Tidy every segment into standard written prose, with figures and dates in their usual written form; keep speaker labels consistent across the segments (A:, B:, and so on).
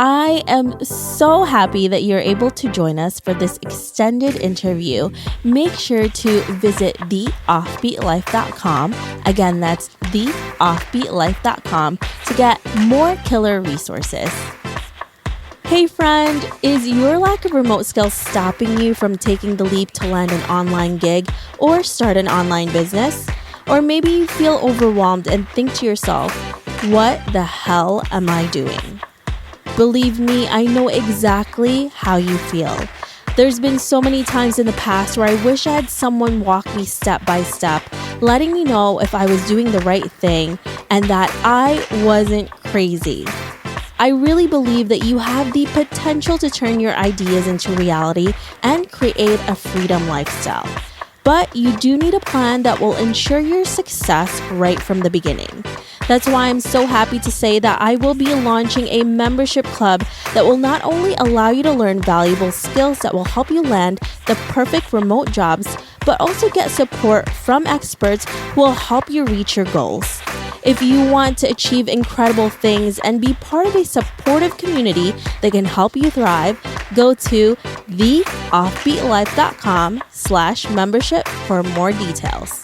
A: I am so happy that you're able to join us for this extended interview. Make sure to visit theoffbeatlife.com. Again, that's theoffbeatlife.com to get more killer resources. Hey friend, is your lack of remote skills stopping you from taking the leap to land an online gig or start an online business? Or maybe you feel overwhelmed and think to yourself, what the hell am I doing? Believe me, I know exactly how you feel. There's been so many times in the past where I wish I had someone walk me step by step, letting me know if I was doing the right thing and that I wasn't crazy. I really believe that you have the potential to turn your ideas into reality and create a freedom lifestyle. But you do need a plan that will ensure your success right from the beginning. That's why I'm so happy to say that I will be launching a membership club that will not only allow you to learn valuable skills that will help you land the perfect remote jobs, but also get support from experts who will help you reach your goals. If you want to achieve incredible things and be part of a supportive community that can help you thrive, go to theoffbeatlife.com/membership for more details.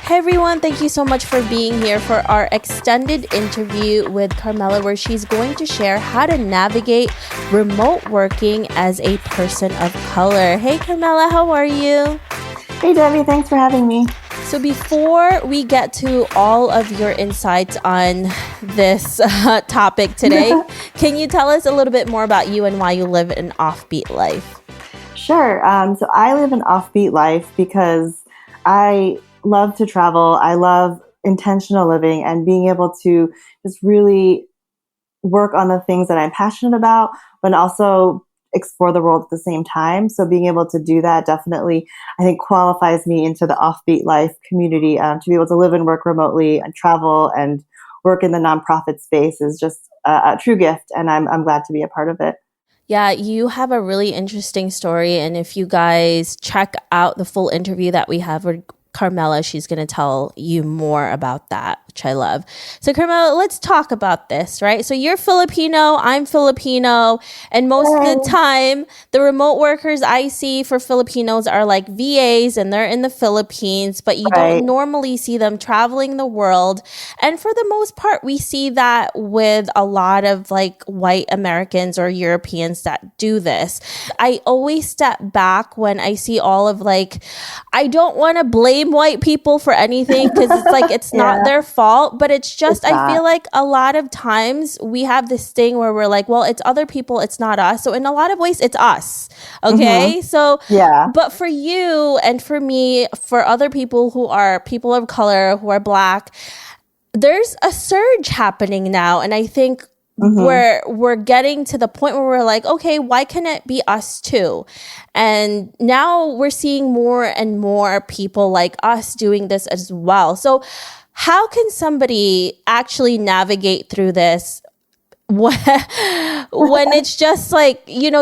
A: Hey everyone, thank you so much for being here for our extended interview with Carmela, where she's going to share how to navigate remote working as a person of color. Hey Carmela, how are you?
B: Hey Debbie, thanks for having me.
A: So before we get to all of your insights on this topic today, can you tell us a little bit more about you and why you live an offbeat life?
B: Sure. So I live an offbeat life because I love to travel. I love intentional living and being able to just really work on the things that I'm passionate about, but also explore the world at the same time. So being able to do that definitely, I think, qualifies me into the offbeat life community. To be able to live and work remotely and travel and work in the nonprofit space is just a true gift, and I'm glad to be a part of it.
A: Yeah, you have a really interesting story, and if you guys check out the full interview that we have with Carmela, she's going to tell you more about that, which I love. So Carmela, let's talk about this, right? So you're Filipino, I'm Filipino, and most of the time, the remote workers I see for Filipinos are like VAs and they're in the Philippines, but you don't normally see them traveling the world. And for the most part, we see that with a lot of like white Americans or Europeans that do this. I always step back when I see all of like, I don't want to blame white people for anything because it's like it's not their fault, but it's just I feel like a lot of times we have this thing where we're like, well, it's other people, it's not us. So in a lot of ways it's us. Okay. So but for you and for me, for other people who are people of color, who are Black, there's a surge happening now, and I think we're getting to the point where we're like, okay, why can't it be us too? And now we're seeing more and more people like us doing this as well. So how can somebody actually navigate through this when it's just like, you know,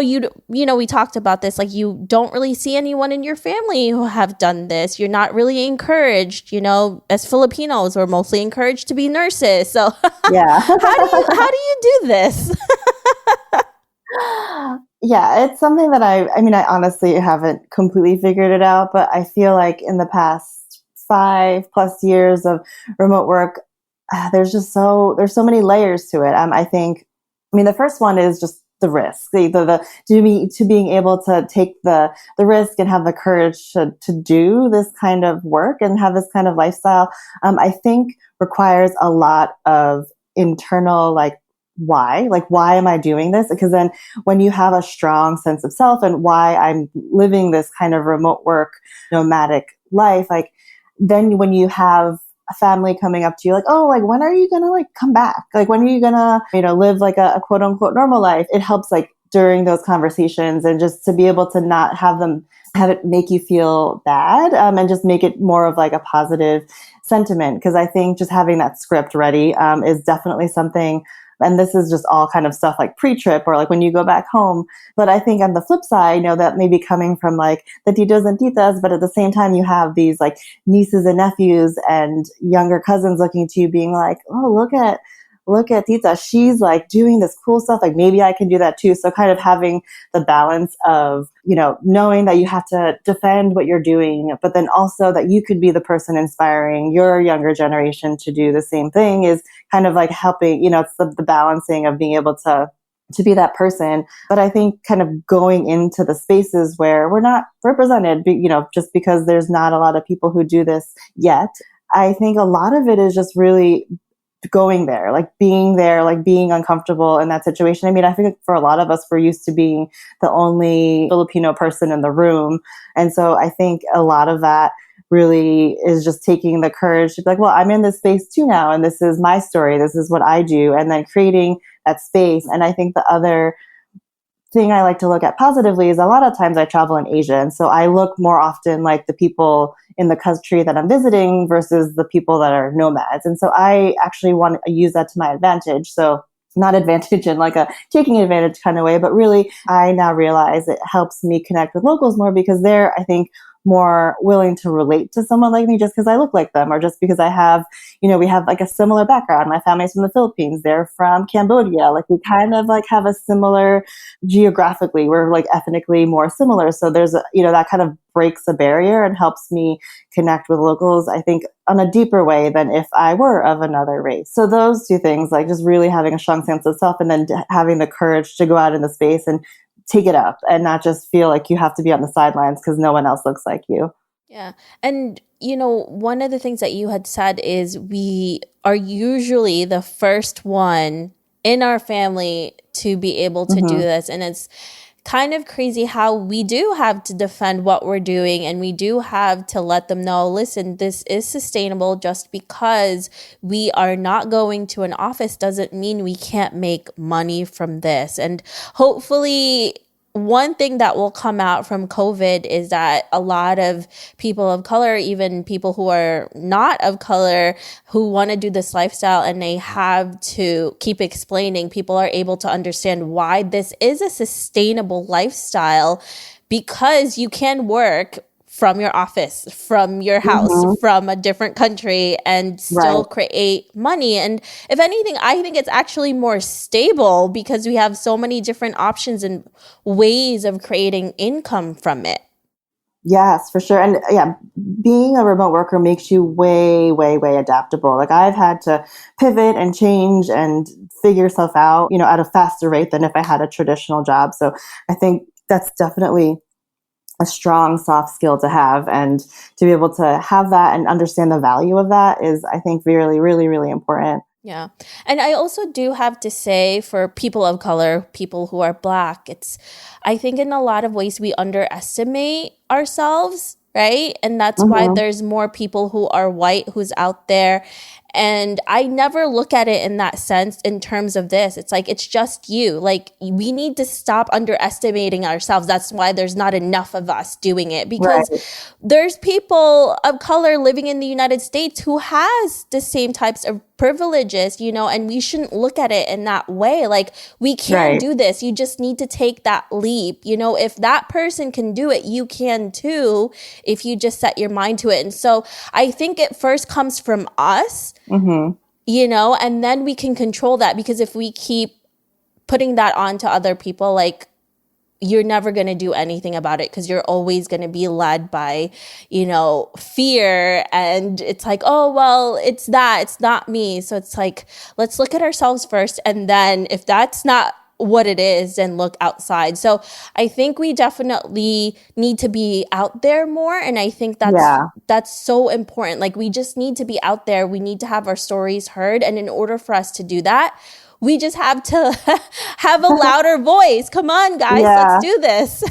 A: we talked about this, like you don't really see anyone in your family who have done this. You're not really encouraged, you know, as Filipinos, we're mostly encouraged to be nurses. So how do you do this?
B: Yeah, it's something that I honestly haven't completely figured it out, but I feel like in the past 5+ years of remote work, there's so many layers to it. The first one is just the risk, to being able to take the risk and have the courage to do this kind of work and have this kind of lifestyle. I think requires a lot of internal why am I doing this? Because then when you have a strong sense of self and why I'm living this kind of remote work nomadic life, then when you have a family coming up to you when are you gonna come back? When are you gonna live a quote unquote normal life? It helps during those conversations, and just to be able to not have it make you feel bad, and just make it more of a positive sentiment. Because I think just having that script ready is definitely something. And this is just all kind of stuff pre-trip or when you go back home. But I think on the flip side, that may be coming from the titos and titas, but at the same time, you have these nieces and nephews and younger cousins looking to you being oh, look at look at Tita, she's like doing this cool stuff. Like maybe I can do that too. So kind of having the balance of, knowing that you have to defend what you're doing, but then also that you could be the person inspiring your younger generation to do the same thing is kind of like helping, it's the balancing of being able to be that person. But I think kind of going into the spaces where we're not represented, just because there's not a lot of people who do this yet, I think a lot of it is just really going there, like being uncomfortable in that situation. I mean, I think for a lot of us, we're used to being the only Filipino person in the room. And so I think a lot of that really is just taking the courage to be like, well, I'm in this space too now, and this is my story. This is what I do. And then creating that space. And I think the other thing I like to look at positively is a lot of times I travel in Asia. And so I look more often like the people in the country that I'm visiting versus the people that are nomads. And so I actually want to use that to my advantage. So not advantage in like a taking advantage kind of way, but really I now realize it helps me connect with locals more because they're, I think, more willing to relate to someone like me just because I look like them or just because I have, we have like a similar background. My family's from the Philippines. They're from Cambodia. Like we kind of like have a similar geographically, we're like ethnically more similar. So there's that kind of breaks a barrier and helps me connect with locals, I think, on a deeper way than if I were of another race. So those two things, like just really having a strong sense of self and then having the courage to go out in the space and take it up and not just feel like you have to be on the sidelines because no one else looks like you.
A: Yeah. And, one of the things that you had said is we are usually the first one in our family to be able to do this. And it's kind of crazy how we do have to defend what we're doing and we do have to let them know, listen, this is sustainable. Just because we are not going to an office doesn't mean we can't make money from this. And hopefully one thing that will come out from COVID is that a lot of people of color, even people who are not of color, who want to do this lifestyle and they have to keep explaining, people are able to understand why this is a sustainable lifestyle because you can work from your office, from your house, from a different country and still create money. And if anything, I think it's actually more stable because we have so many different options and ways of creating income from it.
B: Yes, for sure. And yeah, being a remote worker makes you way, way, way adaptable. Like I've had to pivot and change and figure stuff out, at a faster rate than if I had a traditional job. So I think that's definitely a strong soft skill to have, and to be able to have that and understand the value of that is, I think, really, really, really important.
A: Yeah. And I also do have to say for people of color, people who are Black, I think in a lot of ways we underestimate ourselves, right? And that's why there's more people who are white who's out there. And I never look at it in that sense in terms of this. It's like, it's just you. Like, we need to stop underestimating ourselves. That's why there's not enough of us doing it, because there's people of color living in the United States who has the same types of privileges, and we shouldn't look at it in that way. Like, we can do this. You just need to take that leap. If that person can do it, you can too, if you just set your mind to it. And so I think it first comes from us, and then we can control that, because if we keep putting that onto other people, like, you're never going to do anything about it, because you're always going to be led by, fear. And it's like, oh, well, it's not me. So it's like, let's look at ourselves first. And then if that's not what it is, then look outside. So I think we definitely need to be out there more. And I think that's so important. Like, we just need to be out there. We need to have our stories heard. And in order for us to do that, we just have to have a louder voice. Come on, guys, let's do this.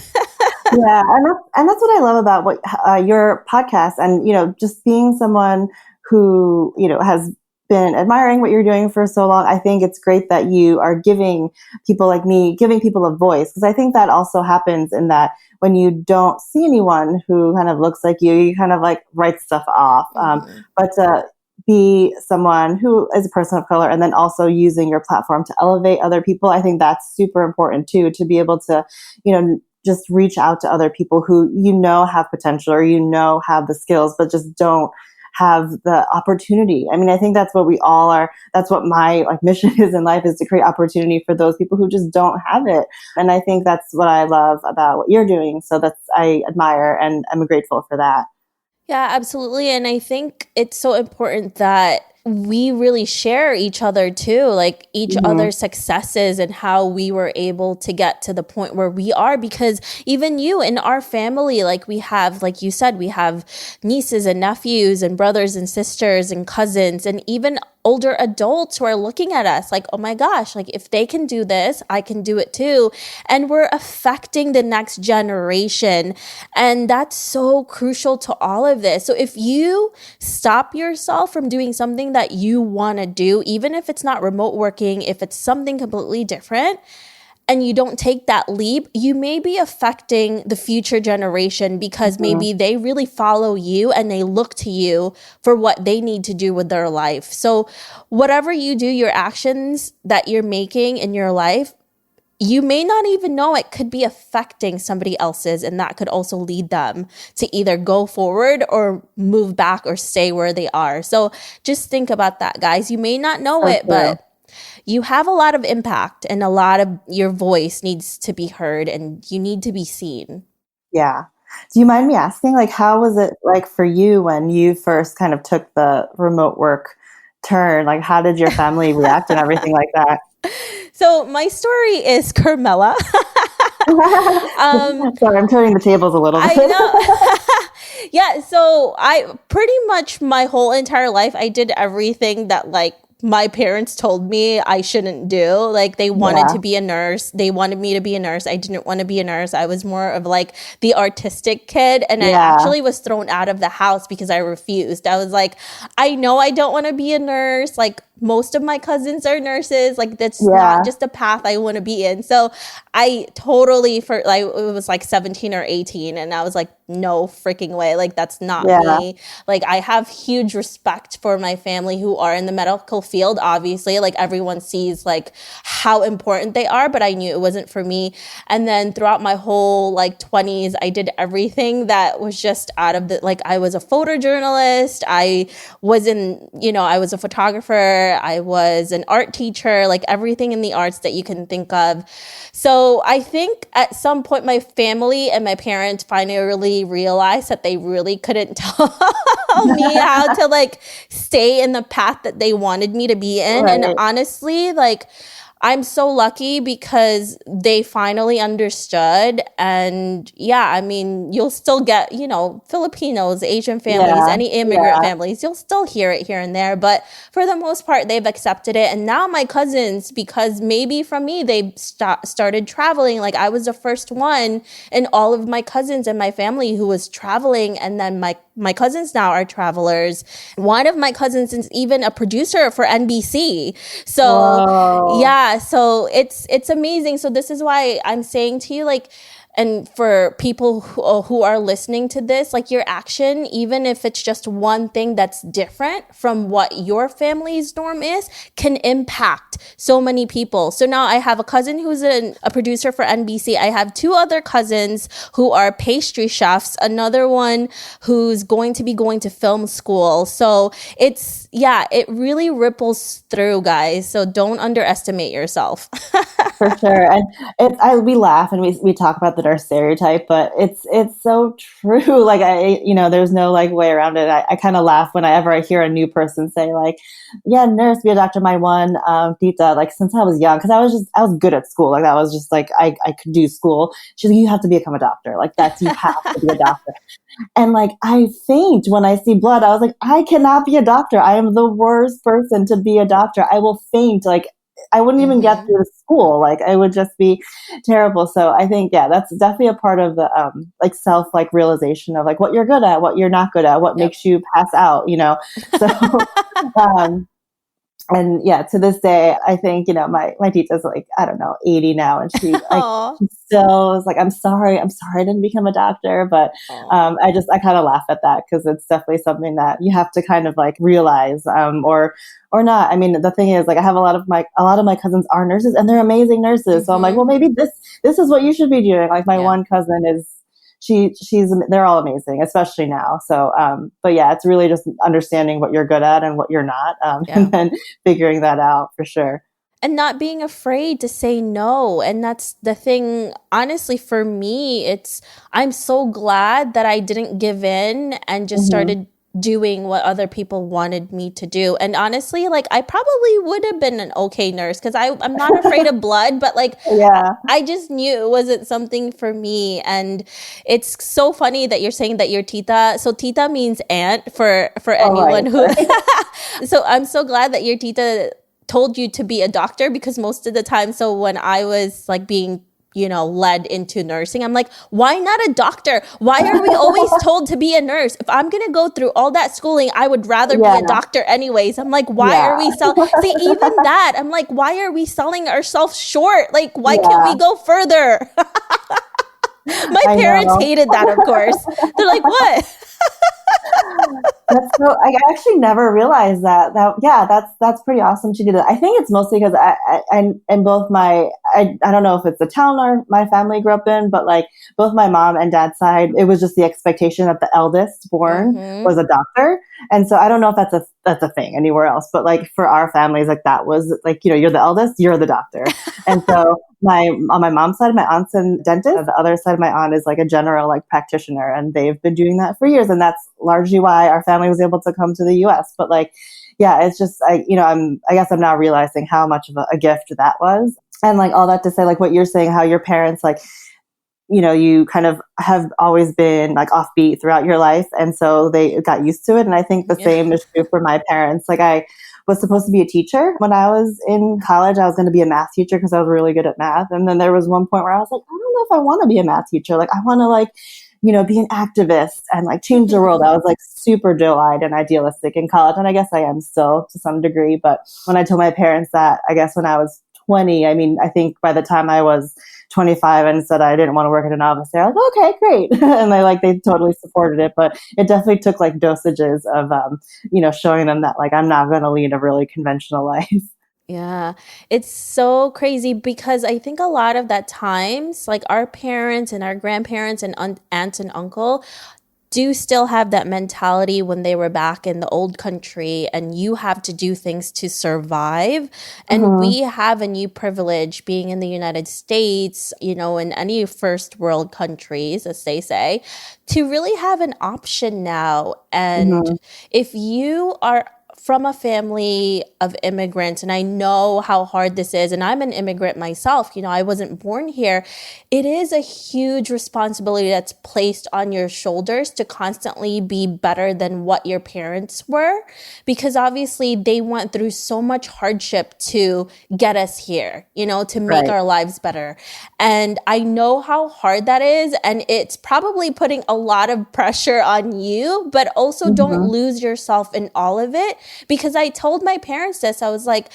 B: And that's what I love about your podcast, and just being someone who has been admiring what you're doing for so long. I think it's great that you are giving people like me, giving people a voice, because I think that also happens in that when you don't see anyone who kind of looks like you kind of like write stuff off. But be someone who is a person of color and then also using your platform to elevate other people, I think that's super important too, to be able to, just reach out to other people who have potential or have the skills, but just don't have the opportunity. I mean, I think that's what we all are. That's what my like mission is in life, is to create opportunity for those people who just don't have it. And I think that's what I love about what you're doing. So I admire, and I'm grateful for that.
A: Yeah, absolutely. And I think it's so important that we really share each other too, like each
B: Mm-hmm.
A: other's successes and how we were able to get to the point where we are. Because even you in our family, like we have, like you said, we have nieces and nephews and brothers and sisters and cousins and even older adults who are looking at us like, oh my gosh, like if they can do this, I can do it too. And we're affecting the next generation. And that's so crucial to all of this. So if you stop yourself from doing something that you want to do, even if it's not remote working, if it's something completely different, and you don't take that leap, you may be affecting the future generation because
B: Mm-hmm.
A: maybe they really follow you and they look to you for what they need to do with their life. So, whatever you do, your actions that you're making in your life, you may not even know it could be affecting somebody else's, and that could also lead them to either go forward or move back or stay where they are. So, just think about that, guys. You may not know
B: So
A: it,
B: true.
A: but you have a lot of impact and a lot of your voice needs to be heard and you need to be seen.
B: Yeah. Do you mind me asking, like, how was it like for you when you first kind of took the remote work turn? Like, how did your family react and everything like that?
A: So my story is Carmela. um,
B: Sorry, I'm turning the tables a little
A: I
B: bit.
A: know. Yeah, so I pretty much my whole entire life I did everything that like my parents told me I shouldn't do. Like they wanted
B: Yeah.
A: to be a nurse. They wanted me to be a nurse. I didn't want to be a nurse. I was more of like the artistic kid. And I
B: Yeah.
A: actually was thrown out of the house because I refused. I was like, I know I don't want to be a nurse. Like most of my cousins are nurses. Like that's not
B: Yeah.
A: just a path I want to be in. So I totally for like it was like 17 or 18 and I was like, no freaking way. Like that's not
B: Yeah.
A: me. Like I have huge respect for my family who are in the medical field, obviously. Like everyone sees like how important they are, but I knew it wasn't for me. And then throughout my whole like 20s, I did everything that was just out of the like I was a photojournalist. I was in, I was a photographer. I was an art teacher, like everything in the arts that you can think of. So I think at some point my family and my parents finally realized that they really couldn't tell me how to like stay in the path that they wanted me to be in. And
B: Right.
A: honestly, like I'm so lucky because they finally understood. And yeah, I mean, you'll still get, Filipinos, Asian families,
B: Yeah.
A: any immigrant
B: Yeah.
A: families, you'll still hear it here and there. But for the most part, they've accepted it. And now my cousins, because maybe from me, they started traveling. Like I was the first one in all of my cousins and my family who was traveling. And then my cousins now are travelers. One of my cousins is even a producer for NBC. So
B: Whoa.
A: yeah, so it's amazing. So this is why I'm saying to you, like, and for people who are listening to this, like your action, even if it's just one thing that's different from what your family's norm is, can impact so many people. So now I have a cousin who's a producer for NBC. I have two other cousins who are pastry chefs, another one who's going to be going to film school. So it really ripples through, guys. So don't underestimate yourself.
B: For sure. And we laugh and we talk about the nurse stereotype, but it's so true. Like there's no like way around it. I kind of laugh whenever I hear a new person say like, yeah, nurse, be a doctor. My one, tita, like since I was young, cause I was good at school. Like that was just like, I could do school. She's like, you have to become a doctor. Like you have to be a doctor. And like, I faint when I see blood. I was like, I cannot be a doctor. I am the worst person to be a doctor. I will faint. Like, I wouldn't even get
A: Mm-hmm.
B: through the school. Like, I would just be terrible. So I think, yeah, that's definitely a part of the, like self, like realization of like what you're good at, what you're not good at, what
A: Yep.
B: makes you pass out, So, um, and yeah, to this day, I think, my teacher's like, I don't know, 80 now. And
A: Aw.
B: she still is like, I'm sorry I didn't become a doctor. But
A: Aw.
B: I kind of laugh at that because it's definitely something that you have to kind of like realize, or not. I mean, the thing is like, I have a lot of my cousins are nurses and they're amazing nurses. So I'm like, well,
A: Mm-hmm.
B: maybe this is what you should be doing. Like my
A: Yeah.
B: one cousin they're all amazing, especially now. So, but yeah, it's really just understanding what you're good at and what you're not, and then figuring that out for sure.
A: And not being afraid to say no. And that's the thing. Honestly, for me, I'm so glad that I didn't give in and just started doing what other people wanted me to do. And honestly, like, I probably would have been an okay nurse because I'm not afraid of blood, but like, I just knew it wasn't something for me. And it's so funny that you're saying that your tita, so tita means aunt for anyone who, so I'm so glad that your tita told you to be a doctor, because most of the time, so when I was like being led into nursing, I'm like, why not a doctor? Why are we always told to be a nurse? If I'm going to go through all that schooling, I would rather be a doctor anyways. I'm like, why are we see, even that, I'm like, why are we selling ourselves short? Like, why can't we go further? My parents hated that, of course. They're like, what?
B: I actually never realized that. That's pretty awesome. She did it. I think it's mostly because and both I don't know if it's the town or my family grew up in, but like both my mom and dad's side, it was just the expectation that the eldest born was a doctor. And so I don't know if that's a thing anywhere else, but like for our families, like that was like, you're the eldest, you're the doctor. And so on my mom's side, my aunt's a dentist. On the other side, my aunt is like a general like practitioner, and they've been doing that for years. And that's largely why our family was able to come to the US. But like, yeah, it's just, I guess I'm now realizing how much of a gift that was. And like all that to say, like what you're saying, how your parents, like, you kind of have always been like offbeat throughout your life. And so they got used to it. And I think the same is true for my parents. Like I was supposed to be a teacher when I was in college. I was going to be a math teacher because I was really good at math. And then there was one point where I was like, I don't know if I want to be a math teacher. Like I want to like, be an activist and like change the world. I was like super doe-eyed and idealistic in college. And I guess I am still to some degree. But when I told my parents that, I guess when I was 20, I think by the time I was 25 and said I didn't want to work at an office, they're like, okay, great. And they totally supported it. But it definitely took like dosages of, showing them that like, I'm not going to lead a really conventional life.
A: Yeah, it's so crazy because I think a lot of that times, like our parents and our grandparents and aunts and uncle do still have that mentality when they were back in the old country and you have to do things to survive. And we have a new privilege being in the United States, in any first world countries, as they say, to really have an option now. And if you are from a family of immigrants, and I know how hard this is, and I'm an immigrant myself, I wasn't born here. It is a huge responsibility that's placed on your shoulders to constantly be better than what your parents were, because obviously they went through so much hardship to get us here, to make our lives better. And I know how hard that is, and it's probably putting a lot of pressure on you, but also don't lose yourself in all of it. Because I told my parents this, I was like,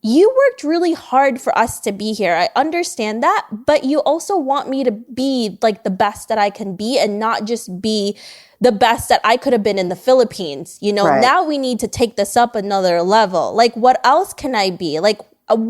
A: you worked really hard for us to be here. I understand that, but you also want me to be like the best that I can be and not just be the best that I could have been in the Philippines. Now we need to take this up another level. Like, what else can I be? Like,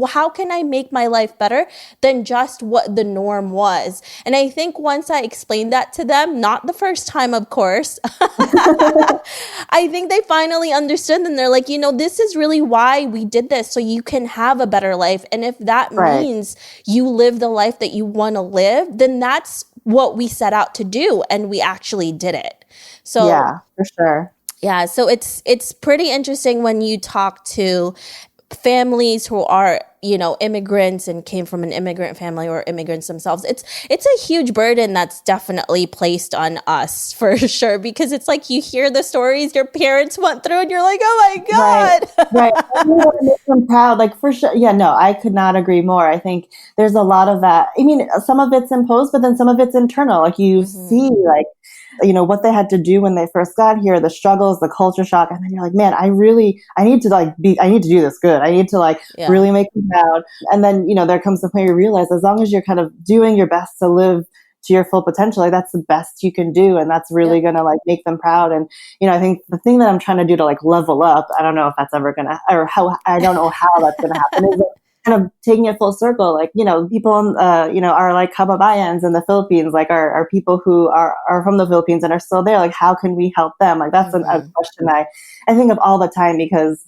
A: how can I make my life better than just what the norm was? And I think once I explained that to them, not the first time, of course, I think they finally understood, and they're like, this is really why we did this, so you can have a better life. And if that means you live the life that you want to live, then that's what we set out to do, and we actually did it. So
B: yeah, for sure.
A: Yeah, so it's pretty interesting when you talk to families who are, immigrants and came from an immigrant family or immigrants themselves. It's a huge burden that's definitely placed on us for sure, because it's like you hear the stories your parents went through and you're like, oh my God.
B: Right. I want to make them proud, like for sure. Yeah, no, I could not agree more. I think there's a lot of that. I mean, some of it's imposed, but then some of it's internal. Like you see like, what they had to do when they first got here, the struggles, the culture shock. And then you're like, man, I need to do this good. I need to really make them proud. And then, there comes the point you realize as long as you're kind of doing your best to live to your full potential, like that's the best you can do. And that's really going to make them proud. And, I think the thing that I'm trying to do to level up, I don't know if that's ever going to, or I don't know how that's going to happen, is kind of taking it full circle, like, people, are like kababayans in the Philippines, like are people who are from the Philippines and are still there. Like, how can we help them? Like, that's a question I think of all the time, because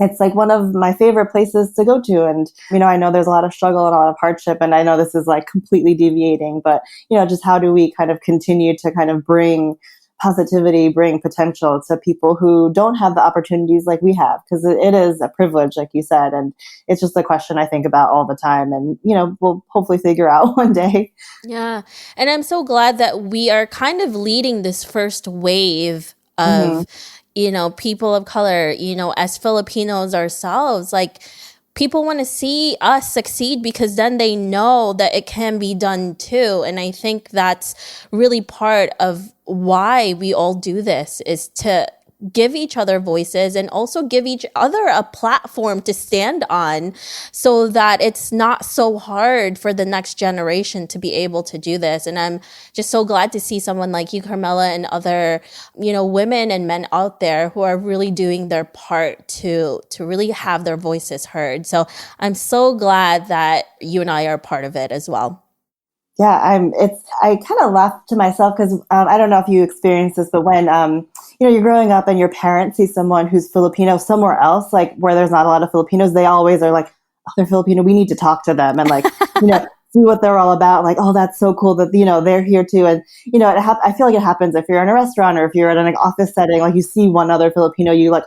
B: it's like one of my favorite places to go to. And, I know there's a lot of struggle and a lot of hardship, and I know this is like completely deviating, but, just how do we kind of continue to kind of bring positivity, bring potential to people who don't have the opportunities like we have? Because it is a privilege, like you said, and it's just a question I think about all the time, and, we'll hopefully figure out one day.
A: Yeah. And I'm so glad that we are kind of leading this first wave of, people of color, as Filipinos ourselves. Like, people want to see us succeed because then they know that it can be done too. And I think that's really part of why we all do this, is to give each other voices and also give each other a platform to stand on, so that it's not so hard for the next generation to be able to do this. And I'm just so glad to see someone like you, Carmela, and other, women and men out there who are really doing their part to really have their voices heard. So I'm so glad that you and I are part of it as well.
B: Yeah, I kind of laugh to myself because I don't know if you experience this, but when, you're growing up and your parents see someone who's Filipino somewhere else, like where there's not a lot of Filipinos, they always are like, oh, they're Filipino, we need to talk to them and like, see what they're all about. Like, oh, that's so cool that, they're here too. And, I feel like it happens if you're in a restaurant or if you're in an office setting, like you see one other Filipino, you like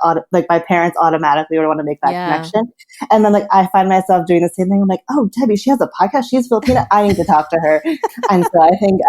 B: my parents automatically would want to make that connection. And then like, I find myself doing the same thing. I'm like, oh, Debbie, she has a podcast. She's Filipino. I need to talk to her. And so I think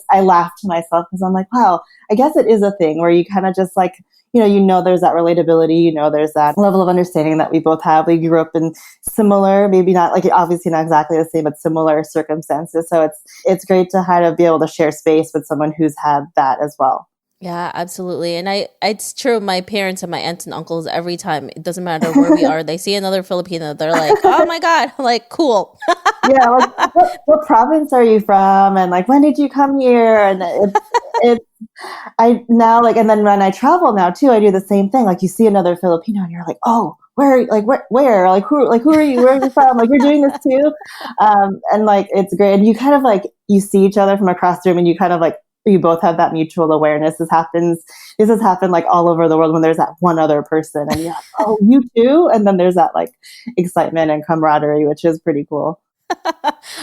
B: I laugh to myself because I'm like, wow, I guess it is a thing where you kind of just like, there's that relatability, there's that level of understanding that we both have. We grew up in similar, maybe not like obviously not exactly the same, but similar circumstances. So it's great to kind of be able to share space with someone who's had that as well.
A: Yeah, absolutely. And it's true. My parents and my aunts and uncles, every time, it doesn't matter where we are, they see another Filipino, they're like, oh my God, I'm like, cool.
B: Yeah, like what province are you from? And like, when did you come here? And it's I now like, and then when I travel now too, I do the same thing. Like you see another Filipino and you're like, oh, where, like where, like who are you? Where are you from? Like you're doing this too. And like, it's great. And you kind of like, you see each other from across the room and you kind of like, you both have that mutual awareness. This has happened like all over the world when there's that one other person and you're like, oh, you too? And then there's that like excitement and camaraderie, which is pretty cool.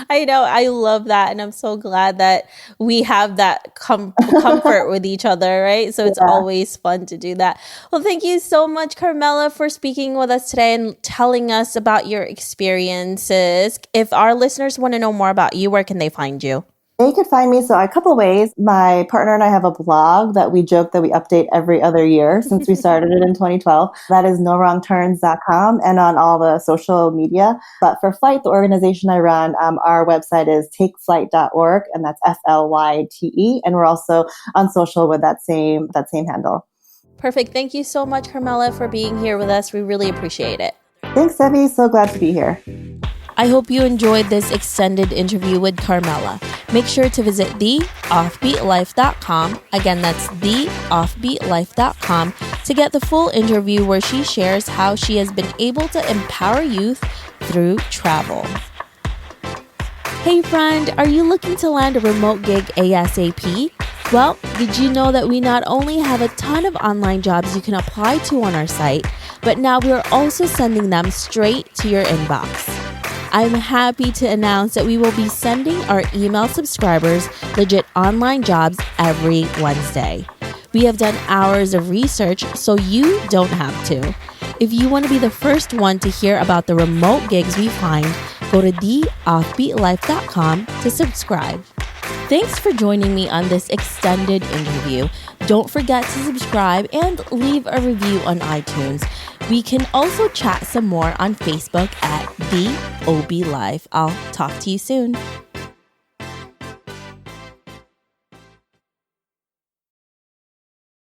A: I know. I love that. And I'm so glad that we have that comfort with each other, right? So it's always fun to do that. Well, thank you so much, Carmela, for speaking with us today and telling us about your experiences. If our listeners want to know more about you, where can they find you?
B: They could find me a couple ways. My partner and I have a blog that we joke that we update every other year since we started it in 2012. That is nowrongturns.com and on all the social media. But for Flight, the organization I run, our website is takeflight.org, and that's FLYTE. And we're also on social with that same handle.
A: Perfect. Thank you so much, Carmela, for being here with us. We really appreciate it.
B: Thanks, Debbie. So glad to be here.
A: I hope you enjoyed this extended interview with Carmela. Make sure to visit theoffbeatlife.com. Again, that's theoffbeatlife.com to get the full interview where she shares how she has been able to empower youth through travel. Hey friend, are you looking to land a remote gig ASAP? Well, did you know that we not only have a ton of online jobs you can apply to on our site, but now we're also sending them straight to your inbox. I'm happy to announce that we will be sending our email subscribers legit online jobs every Wednesday. We have done hours of research, so you don't have to. If you want to be the first one to hear about the remote gigs we find, go to theoffbeatlife.com to subscribe. Thanks for joining me on this extended interview. Don't forget to subscribe and leave a review on iTunes. We can also chat some more on Facebook at The OB Life. I'll talk to you soon.